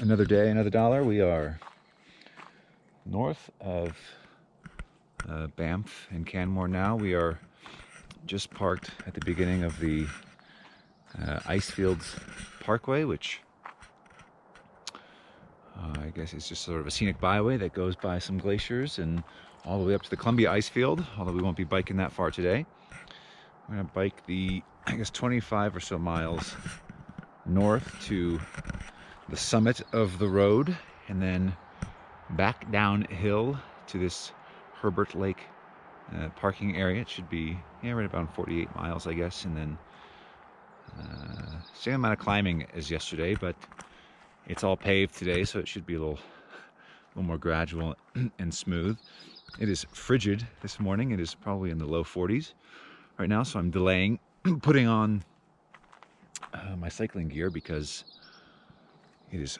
Another day, another dollar. We are north of Banff and Canmore now. We are just parked at the beginning of the Icefields Parkway, which I guess is just sort of a scenic byway that goes by some glaciers and all the way up to the Columbia Icefield, although we won't be biking that far today. We're going to bike the, I guess, 25 or so miles north to the summit of the road and then back downhill to this Peyto Lake parking area. It should be right about 48 miles, I guess, and then same amount of climbing as yesterday, but it's all paved today, so it should be a little more gradual and smooth. It is frigid this morning. It is probably in the low 40s right now, so I'm delaying putting on my cycling gear because it is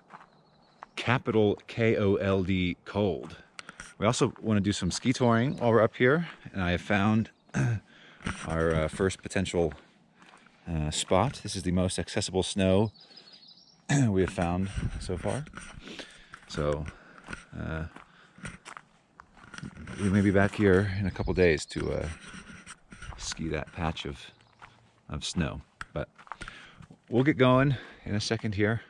capital K-O-L-D cold. We also want to do some ski touring while we're up here, and I have found our first potential spot. This is the most accessible snow we have found so far. So we may be back here in a couple days to ski that patch of snow. But we'll get going in a second here.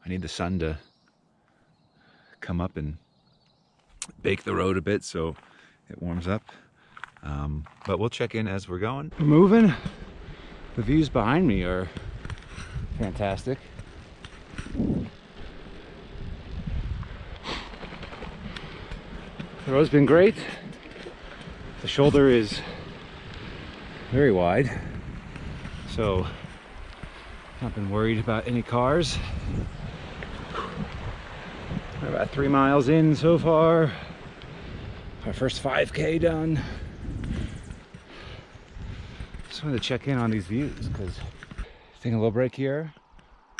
I need the sun to come up and bake the road a bit so it warms up. But we'll check in as we're going. We're moving. The views behind me are fantastic. The road's been great. The shoulder is very wide, so not been worried about any cars. We're about 3 miles in so far. Our first 5K done. Just wanted to check in on these views because taking a little break here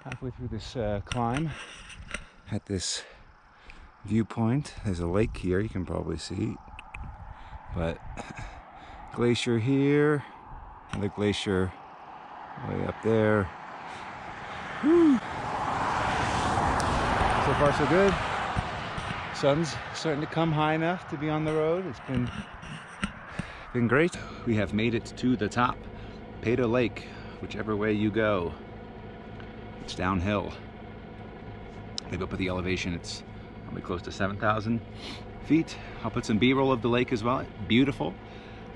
halfway through this climb at this viewpoint. There's a lake here, you can probably see, but glacier here, another glacier way up there. Whew. So far so good. Sun's starting to come high enough to be on the road. It's been great. We have made it to the top, Peyto Lake. Whichever way you go, it's downhill. Maybe up at the elevation, it's probably close to 7,000 feet. I'll put some B-roll of the lake as well. Beautiful. A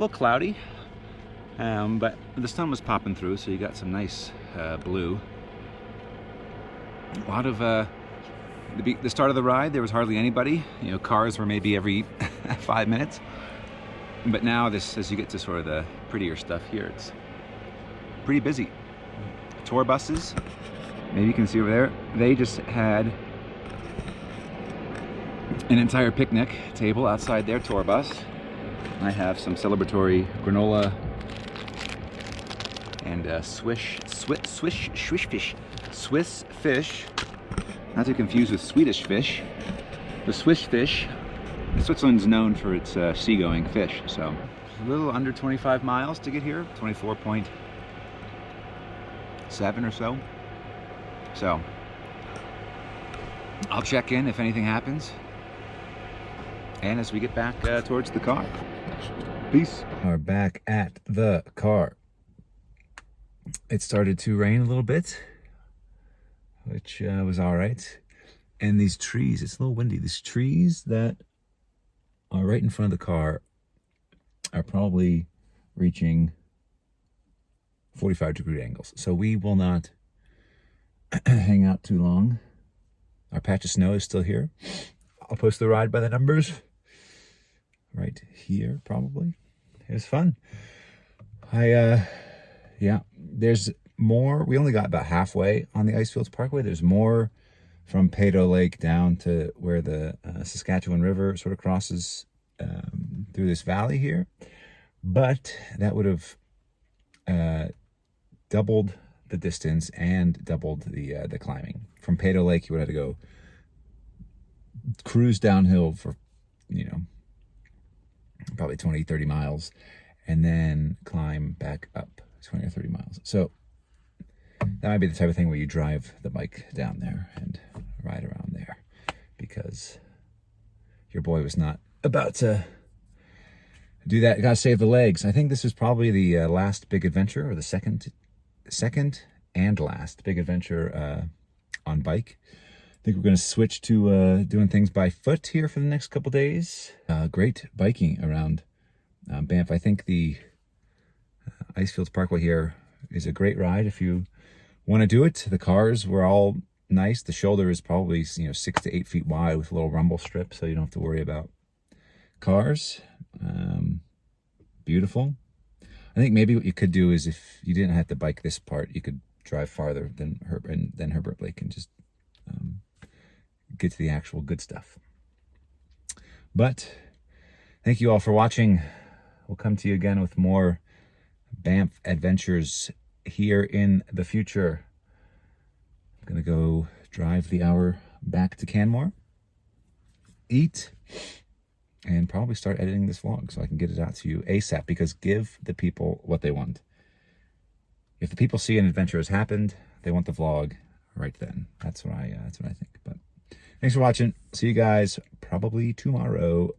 little cloudy, but the sun was popping through, so you got some nice blue. A lot of the start of the ride, there was hardly anybody. You know, cars were maybe every 5 minutes. But now, as you get to sort of the prettier stuff here, it's pretty busy. Tour buses, maybe you can see over there, they just had an entire picnic table outside their tour bus. I have some celebratory granola and Swiss fish, not to confuse with Swedish fish. The Swiss fish, Switzerland's known for its seagoing fish, so a little under 25 miles to get here, 24.7 or so. So I'll check in if anything happens, and as we get back towards the car. Peace. We're back at the car. It started to rain a little bit, which was all right. And these trees, it's a little windy. These trees that are right in front of the car are probably reaching 45-degree angles. So we will not hang out too long. Our patch of snow is still here. I'll post the ride by the numbers right here, probably. It was fun. Yeah, there's more. We only got about halfway on the Icefields Parkway. There's more from Peyto Lake down to where the Saskatchewan River sort of crosses through this valley here. But that would have doubled the distance and doubled the climbing. From Peyto Lake, you would have to go cruise downhill for, probably 20, 30 miles, and then climb back up 20 or 30 miles. So that might be the type of thing where you drive the bike down there and ride around. your boy was not about to do that. Gotta save the legs. I think this is probably the last big adventure, or the second and last big adventure on bike. I think we're going to switch to doing things by foot here for the next couple days. Great biking around Banff. I think the Icefields Parkway here is a great ride if you want to do it. The cars were all nice. The shoulder is probably 6 to 8 feet wide with a little rumble strip, so you don't have to worry about cars. Beautiful. I think maybe what you could do is, if you didn't have to bike this part, you could drive farther than Herbert Lake and just get to the actual good stuff. But thank you all for watching. We'll come to you again with more Banff adventures here in the future. I'm gonna go drive the hour back to Canmore, eat, and probably start editing this vlog so I can get it out to you ASAP, because give the people what they want. If the people see an adventure has happened, they want the vlog right then. That's what I think. But thanks for watching. See you guys probably tomorrow.